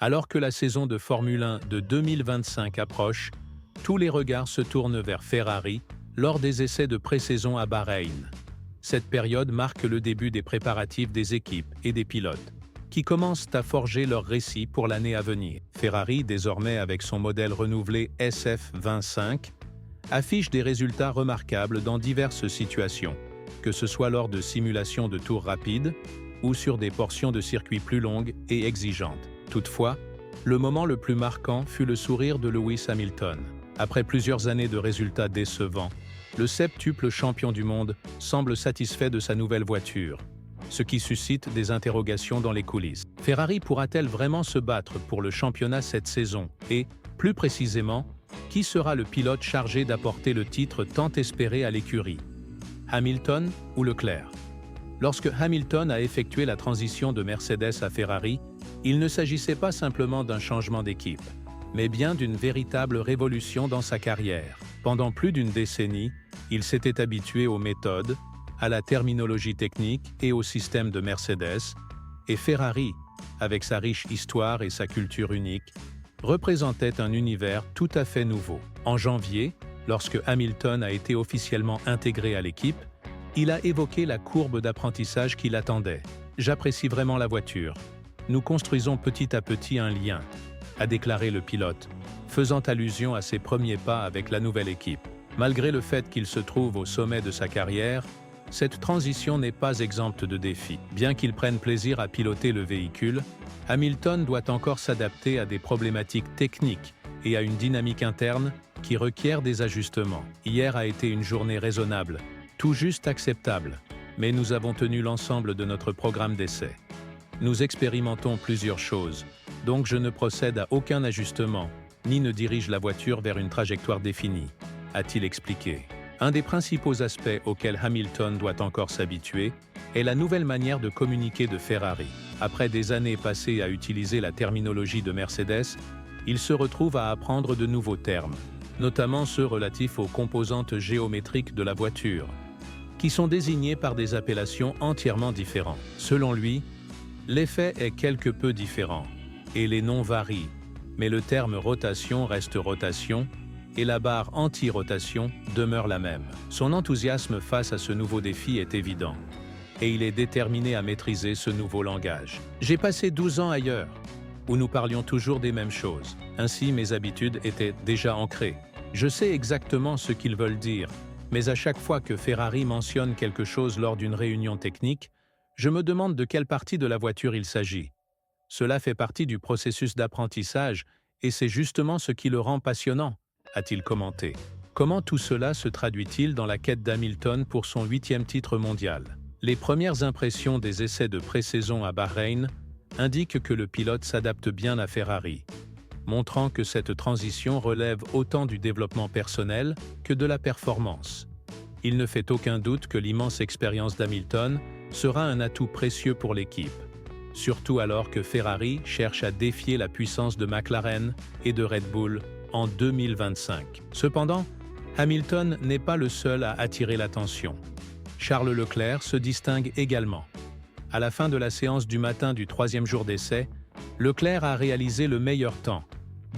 Alors que la saison de Formule 1 de 2025 approche, tous les regards se tournent vers Ferrari lors des essais de pré-saison à Bahreïn. Cette période marque le début des préparatifs des équipes et des pilotes, qui commencent à forger leur récit pour l'année à venir. Ferrari, désormais avec son modèle renouvelé SF25, affiche des résultats remarquables dans diverses situations, que ce soit lors de simulations de tours rapides ou sur des portions de circuit plus longues et exigeantes. Toutefois, le moment le plus marquant fut le sourire de Lewis Hamilton. Après plusieurs années de résultats décevants, le septuple champion du monde semble satisfait de sa nouvelle voiture, ce qui suscite des interrogations dans les coulisses. Ferrari pourra-t-elle vraiment se battre pour le championnat cette saison et, plus précisément, qui sera le pilote chargé d'apporter le titre tant espéré à l'écurie? Hamilton ou Leclerc? Lorsque Hamilton a effectué la transition de Mercedes à Ferrari, il ne s'agissait pas simplement d'un changement d'équipe, mais bien d'une véritable révolution dans sa carrière. Pendant plus d'une décennie, il s'était habitué aux méthodes, à la terminologie technique et au système de Mercedes, et Ferrari, avec sa riche histoire et sa culture unique, représentait un univers tout à fait nouveau. En janvier, lorsque Hamilton a été officiellement intégré à l'équipe, il a évoqué la courbe d'apprentissage qui l'attendait. « J'apprécie vraiment la voiture. Nous construisons petit à petit un lien », a déclaré le pilote, faisant allusion à ses premiers pas avec la nouvelle équipe. Malgré le fait qu'il se trouve au sommet de sa carrière, cette transition n'est pas exempte de défis. Bien qu'il prenne plaisir à piloter le véhicule, Hamilton doit encore s'adapter à des problématiques techniques et à une dynamique interne qui requiert des ajustements. Hier a été une journée raisonnable, tout juste acceptable, mais nous avons tenu l'ensemble de notre programme d'essai. Nous expérimentons plusieurs choses, donc je ne procède à aucun ajustement, ni ne dirige la voiture vers une trajectoire définie, a-t-il expliqué. Un des principaux aspects auxquels Hamilton doit encore s'habituer est la nouvelle manière de communiquer de Ferrari. Après des années passées à utiliser la terminologie de Mercedes, il se retrouve à apprendre de nouveaux termes, notamment ceux relatifs aux composantes géométriques de la voiture, qui sont désignés par des appellations entièrement différentes. Selon lui, l'effet est quelque peu différent, et les noms varient, mais le terme rotation reste rotation, et la barre anti-rotation demeure la même. Son enthousiasme face à ce nouveau défi est évident, et il est déterminé à maîtriser ce nouveau langage. « J'ai passé 12 ans ailleurs, où nous parlions toujours des mêmes choses. Ainsi, mes habitudes étaient déjà ancrées. Je sais exactement ce qu'ils veulent dire, mais à chaque fois que Ferrari mentionne quelque chose lors d'une réunion technique, je me demande de quelle partie de la voiture il s'agit. Cela fait partie du processus d'apprentissage et c'est justement ce qui le rend passionnant, a-t-il commenté. Comment tout cela se traduit-il dans la quête d'Hamilton pour son 8e titre mondial? Les premières impressions des essais de pré-saison à Bahreïn indiquent que le pilote s'adapte bien à Ferrari, montrant que cette transition relève autant du développement personnel que de la performance. Il ne fait aucun doute que l'immense expérience d'Hamilton sera un atout précieux pour l'équipe, surtout alors que Ferrari cherche à défier la puissance de McLaren et de Red Bull en 2025. Cependant, Hamilton n'est pas le seul à attirer l'attention. Charles Leclerc se distingue également. À la fin de la séance du matin du 3e jour d'essai, Leclerc a réalisé le meilleur temps,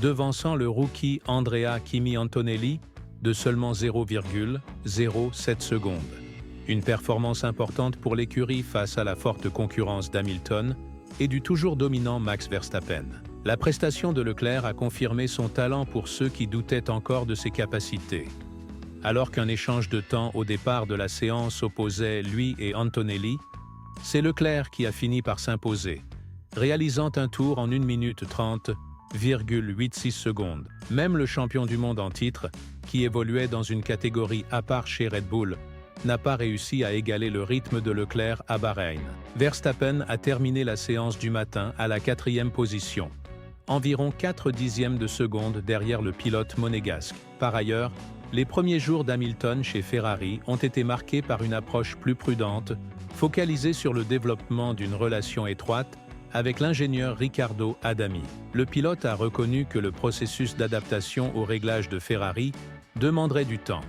devançant le rookie Andrea Kimi Antonelli de seulement 0,07 secondes. Une performance importante pour l'écurie face à la forte concurrence d'Hamilton et du toujours dominant Max Verstappen. La prestation de Leclerc a confirmé son talent pour ceux qui doutaient encore de ses capacités. Alors qu'un échange de temps au départ de la séance opposait lui et Antonelli, c'est Leclerc qui a fini par s'imposer, réalisant un tour en 1 minute 30,86 secondes. Même le champion du monde en titre, qui évoluait dans une catégorie à part chez Red Bull, n'a pas réussi à égaler le rythme de Leclerc à Bahreïn. Verstappen a terminé la séance du matin à la 4e position, environ 4 dixièmes de seconde derrière le pilote monégasque. Par ailleurs, les premiers jours d'Hamilton chez Ferrari ont été marqués par une approche plus prudente, focalisée sur le développement d'une relation étroite avec l'ingénieur Riccardo Adami. Le pilote a reconnu que le processus d'adaptation aux réglages de Ferrari demanderait du temps,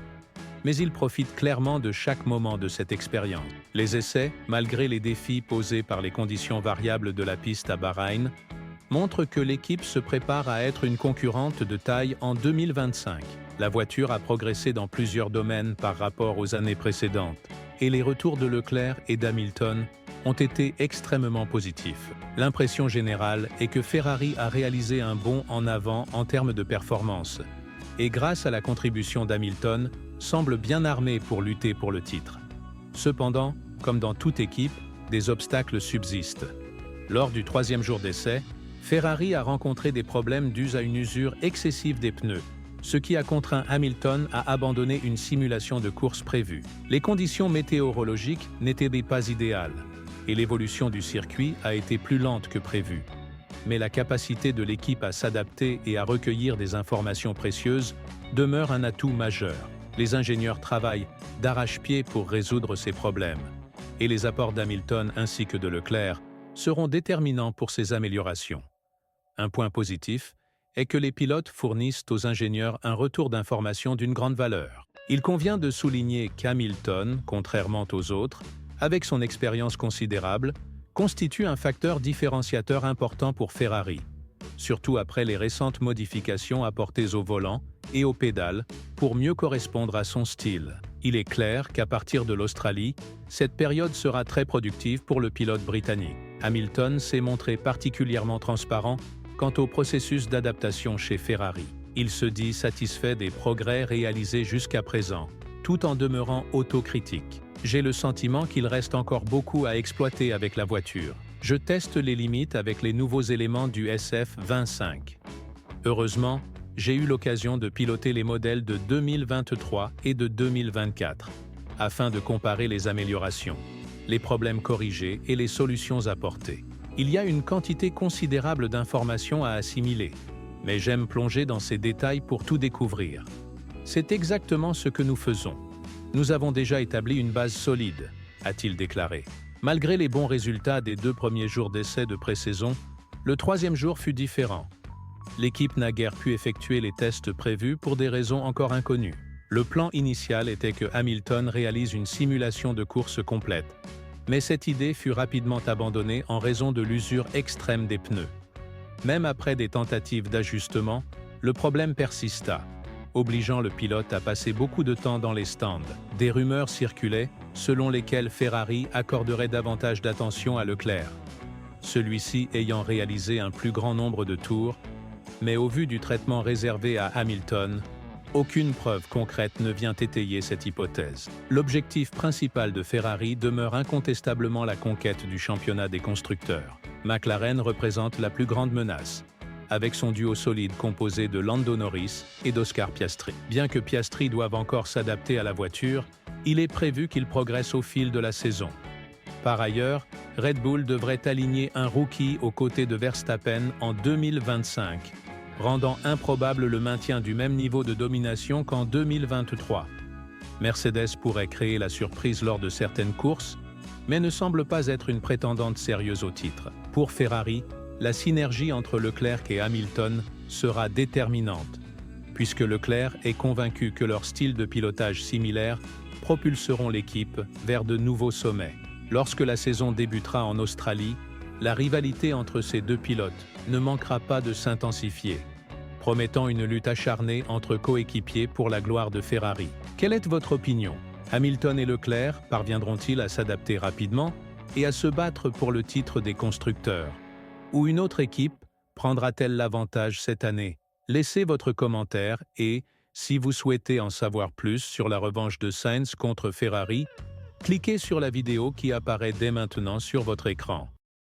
mais il profite clairement de chaque moment de cette expérience. Les essais, malgré les défis posés par les conditions variables de la piste à Bahreïn, montrent que l'équipe se prépare à être une concurrente de taille en 2025. La voiture a progressé dans plusieurs domaines par rapport aux années précédentes, et les retours de Leclerc et d'Hamilton ont été extrêmement positifs. L'impression générale est que Ferrari a réalisé un bond en avant en termes de performance, et grâce à la contribution d'Hamilton, semble bien armé pour lutter pour le titre. Cependant, comme dans toute équipe, des obstacles subsistent. Lors du 3e jour d'essai, Ferrari a rencontré des problèmes dus à une usure excessive des pneus, ce qui a contraint Hamilton à abandonner une simulation de course prévue. Les conditions météorologiques n'étaient pas idéales, et l'évolution du circuit a été plus lente que prévu. Mais la capacité de l'équipe à s'adapter et à recueillir des informations précieuses demeure un atout majeur. Les ingénieurs travaillent d'arrache-pied pour résoudre ces problèmes, et les apports d'Hamilton ainsi que de Leclerc seront déterminants pour ces améliorations. Un point positif est que les pilotes fournissent aux ingénieurs un retour d'information d'une grande valeur. Il convient de souligner qu'Hamilton, contrairement aux autres, avec son expérience considérable, constitue un facteur différenciateur important pour Ferrari, surtout après les récentes modifications apportées au volant et aux pédales pour mieux correspondre à son style. Il est clair qu'à partir de l'Australie, cette période sera très productive pour le pilote britannique. Hamilton s'est montré particulièrement transparent quant au processus d'adaptation chez Ferrari. Il se dit satisfait des progrès réalisés jusqu'à présent, tout en demeurant autocritique. J'ai le sentiment qu'il reste encore beaucoup à exploiter avec la voiture. Je teste les limites avec les nouveaux éléments du SF25. Heureusement, j'ai eu l'occasion de piloter les modèles de 2023 et de 2024, afin de comparer les améliorations, les problèmes corrigés et les solutions apportées. Il y a une quantité considérable d'informations à assimiler, mais j'aime plonger dans ces détails pour tout découvrir. C'est exactement ce que nous faisons. Nous avons déjà établi une base solide, a-t-il déclaré. Malgré les bons résultats des 2 premiers jours d'essai de pré-saison, le 3e jour fut différent. L'équipe n'a guère pu effectuer les tests prévus pour des raisons encore inconnues. Le plan initial était que Hamilton réalise une simulation de course complète, mais cette idée fut rapidement abandonnée en raison de l'usure extrême des pneus. Même après des tentatives d'ajustement, le problème persista, obligeant le pilote à passer beaucoup de temps dans les stands. Des rumeurs circulaient selon lesquelles Ferrari accorderait davantage d'attention à Leclerc, celui-ci ayant réalisé un plus grand nombre de tours, mais au vu du traitement réservé à Hamilton, aucune preuve concrète ne vient étayer cette hypothèse. L'objectif principal de Ferrari demeure incontestablement la conquête du championnat des constructeurs. McLaren représente la plus grande menace, avec son duo solide composé de Lando Norris et d'Oscar Piastri. Bien que Piastri doive encore s'adapter à la voiture, il est prévu qu'il progresse au fil de la saison. Par ailleurs, Red Bull devrait aligner un rookie aux côtés de Verstappen en 2025, rendant improbable le maintien du même niveau de domination qu'en 2023. Mercedes pourrait créer la surprise lors de certaines courses, mais ne semble pas être une prétendante sérieuse au titre. Pour Ferrari, la synergie entre Leclerc et Hamilton sera déterminante, puisque Leclerc est convaincu que leurs styles de pilotage similaires propulseront l'équipe vers de nouveaux sommets. Lorsque la saison débutera en Australie, la rivalité entre ces deux pilotes ne manquera pas de s'intensifier, promettant une lutte acharnée entre coéquipiers pour la gloire de Ferrari. Quelle est votre opinion? Hamilton et Leclerc parviendront-ils à s'adapter rapidement et à se battre pour le titre des constructeurs? Ou une autre équipe prendra-t-elle l'avantage cette année? Laissez votre commentaire et, si vous souhaitez en savoir plus sur la revanche de Sainz contre Ferrari, cliquez sur la vidéo qui apparaît dès maintenant sur votre écran.